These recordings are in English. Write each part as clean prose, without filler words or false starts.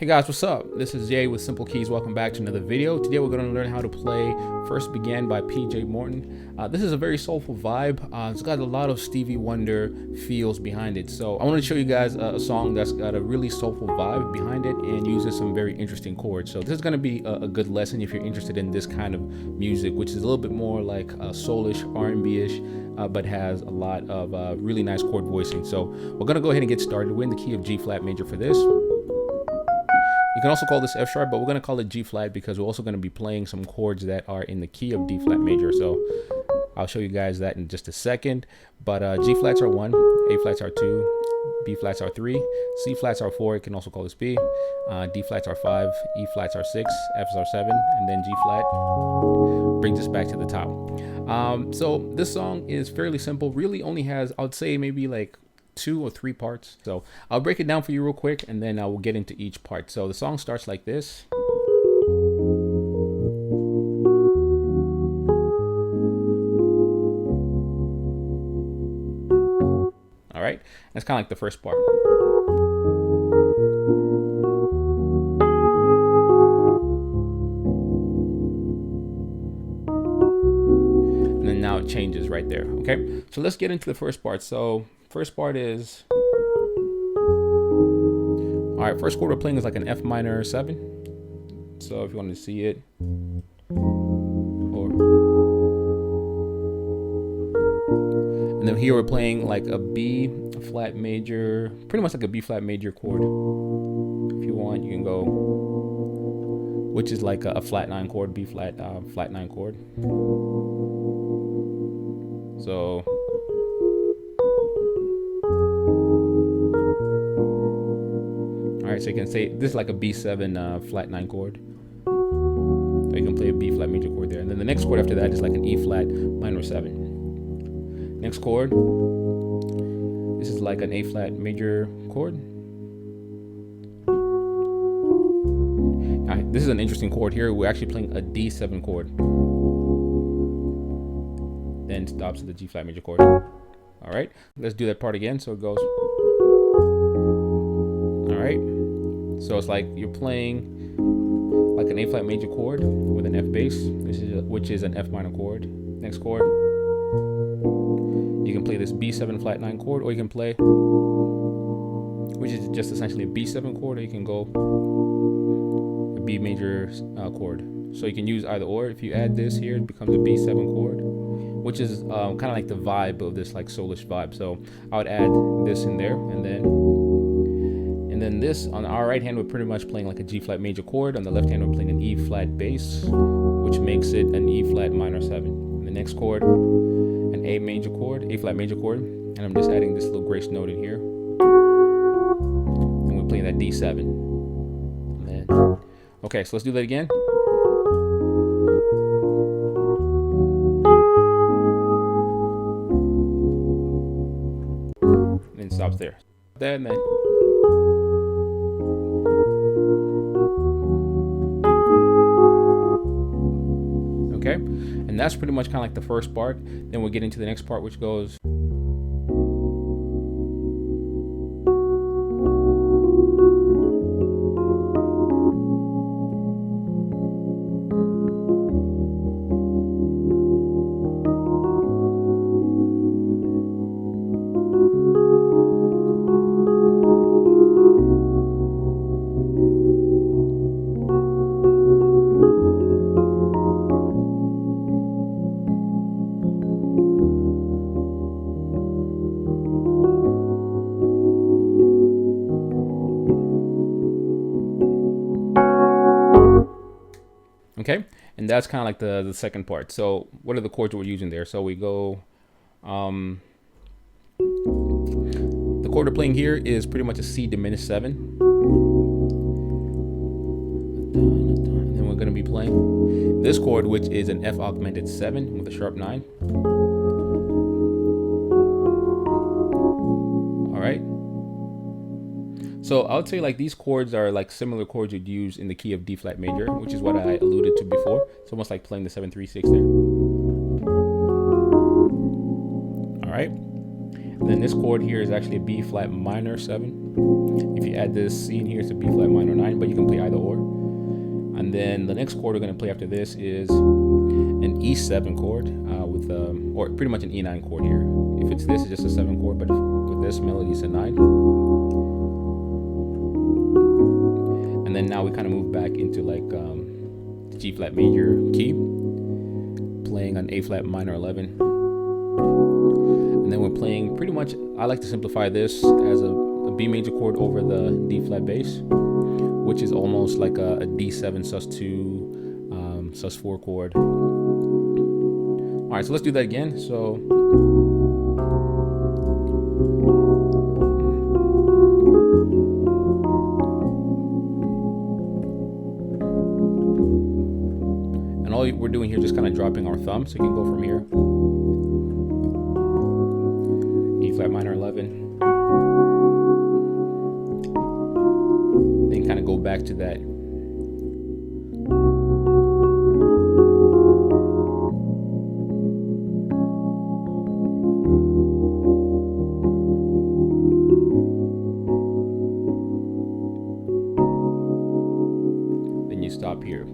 guys, what's up? This is Jay with SIMPLEKEYZ. Welcome back to another video. Today we're going to learn how to play First Began by PJ Morton. This is a very soulful vibe. It's got a lot of Stevie Wonder feels behind it. So I want to show you guys a song that's got a really soulful vibe behind it and uses some very interesting chords. So this is going to be a good lesson if you're interested in this kind of music, which is a little bit more like soulish, R&B-ish, but has a lot of really nice chord voicing. So we're going to go ahead and get started. We're in the key of G flat major for this. You can also call this F sharp, but we're going to call it G flat because we're also going to be playing some chords that are in the key of D flat major. So I'll show you guys that in just a second. But G flats are 1, A flats are 2, B flats are 3, C flats are 4. You can also call this B. D flats are 5, E flats are 6, Fs are 7, and then G flat brings us back to the top. So this song is fairly simple. Really only has, I would say, maybe like 2 or 3 parts. So I'll break it down for you real quick and then I will get into each part. So the song starts like this. All right, that's kind of like the first part. And then now it changes right there. Okay, so let's get into the first part. So first part is, all right, first chord we're playing is like an F minor 7. So if you want to see it, and then here we're playing like a B flat major, pretty much like a B flat major chord. If you want, you can go, which is like a flat 9 chord, B flat, flat 9 chord. So so you can say this is like a B7 flat 9 chord. So you can play a B flat major chord there. And then the next chord after that is like an E flat minor 7. Next chord, this is like an A flat major chord. Now, this is an interesting chord here. We're actually playing a D7 chord. Then stops at the G flat major chord. All right, let's do that part again. So it goes. All right. So it's like you're playing like an A flat major chord with an F bass, which is an F minor chord. Next chord, you can play this B7 flat 9 chord, or you can play, which is just essentially a B7 chord, or you can go a B major chord. So you can use either or. If you add this here, it becomes a B7 chord, which is kind of like the vibe of this like soulish vibe. So I would add this in there, and then this on our right hand we're pretty much playing like a G flat major chord. On the left hand we're playing an E flat bass, which makes it an E flat minor 7. And the next chord, an A major chord, A flat major chord, and I'm just adding this little grace note in here. And we're playing that D7. And then, okay, so let's do that again. And then stops there. That and then. Okay, and that's pretty much kind of like the first part. Then we'll get into the next part, which goes. Okay, and that's kind of like the second part. So what are the chords we're using there? So we go, the chord we're playing here is pretty much a C diminished 7. And then we're going to be playing this chord, which is an F augmented 7 with a sharp 9. All right. So I would say like these chords are like similar chords you'd use in the key of D flat major, which is what I alluded to before. It's almost like playing the 7-3-6 there. All right. And then this chord here is actually a B flat minor 7. If you add this scene here to B flat minor 9, but you can play either or. And then the next chord we're going to play after this is an E7 chord with or pretty much an E9 chord here. If it's this, it's just a 7 chord, but with this melody, it's a 9. And then now we kind of move back into like G flat major key, playing on A flat minor 11. And then we're playing pretty much, I like to simplify this as a B major chord over the D flat bass, which is almost like a D7 sus2 sus4 chord. All right, so let's do that again. So and all we're doing here is just kind of dropping our thumb, so you can go from here, E flat minor 11, then kind of go back to that stop here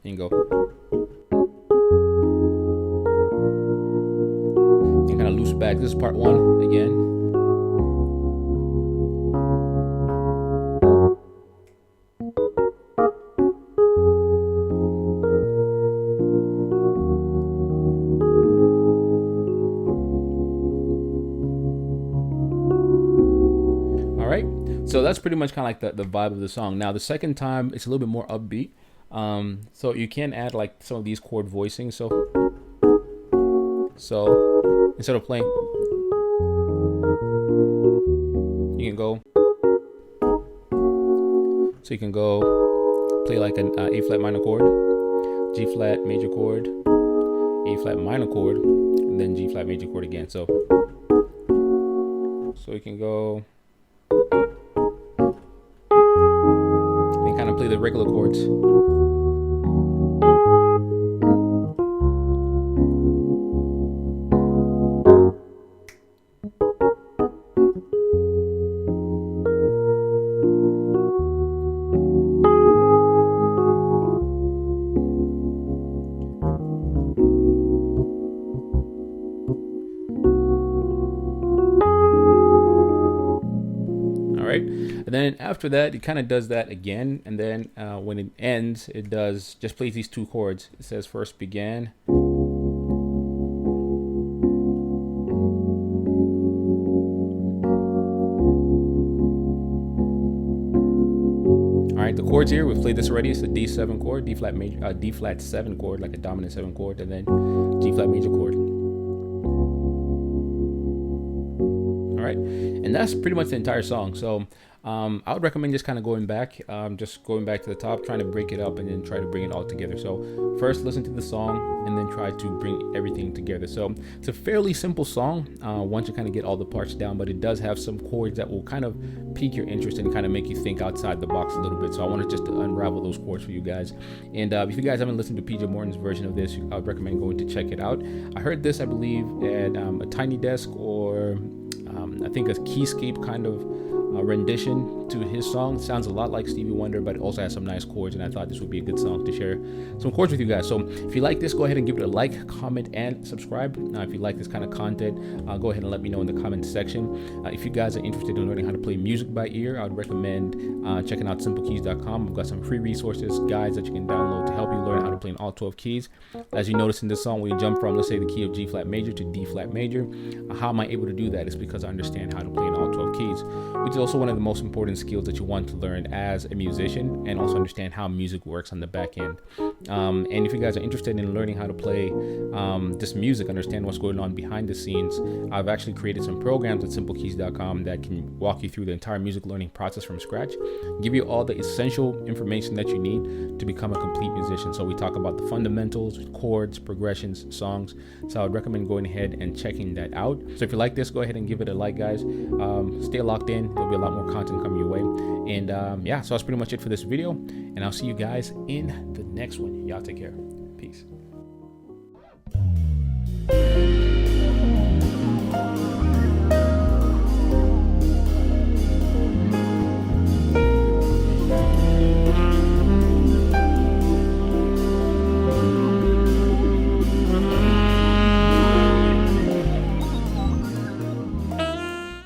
and go and kind of loose back. This is part 1 again. All right, so that's pretty much kind of like the vibe of the song. Now the second time it's a little bit more upbeat, so you can add like some of these chord voicings. So instead of playing, you can go, so you can go play like an A flat minor chord, G flat major chord, A flat minor chord, and then G flat major chord again. So you can go and kind of play the regular chords. And then after that, it kind of does that again, and then when it ends, it does just plays these 2 chords. It says first began, all right, the chords here, we've played this already. It's a D7 chord, D flat major, D flat 7 chord, like a dominant 7 chord, and then G flat major chord. All right, and that's pretty much the entire song. So I would recommend just kind of going back to the top, trying to break it up, and then try to bring it all together. So first listen to the song and then try to bring everything together. So it's a fairly simple song once you kind of get all the parts down, but it does have some chords that will kind of pique your interest and kind of make you think outside the box a little bit. So I wanted just to unravel those chords for you guys. And if you guys haven't listened to PJ Morton's version of this, I would recommend going to check it out. I heard this, I believe, at a Tiny Desk, or I think a Keyscape kind of rendition to his song. Sounds a lot like Stevie Wonder, but it also has some nice chords, and I thought this would be a good song to share some chords with you guys. So if you like this, go ahead and give it a like, comment, and subscribe. If you like this kind of content, go ahead and let me know in the comment section. If you guys are interested in learning how to play music by ear, I would recommend checking out SIMPLEKEYZ.com. We've got some free resources, guides that you can download to help you learn how to play in all 12 keys. As you notice in this song, we jump from, let's say, the key of G flat major to D flat major. How am I able to do that? It's because I understand how to play in all 12 keys, which is also one of the most important skills that you want to learn as a musician, and also understand how music works on the back end. And if you guys are interested in learning how to play just music, understand what's going on behind the scenes, I've actually created some programs at SIMPLEKEYZ.com that can walk you through the entire music learning process from scratch, give you all the essential information that you need to become a complete musician. So we talk about the fundamentals, chords, progressions, songs. So I would recommend going ahead and checking that out. So if you like this, go ahead and give it a like, guys. Stay locked in. There'll be a lot more content coming your way. And yeah, so that's pretty much it for this video, and I'll see you guys in the next one. Y'all take care. Peace.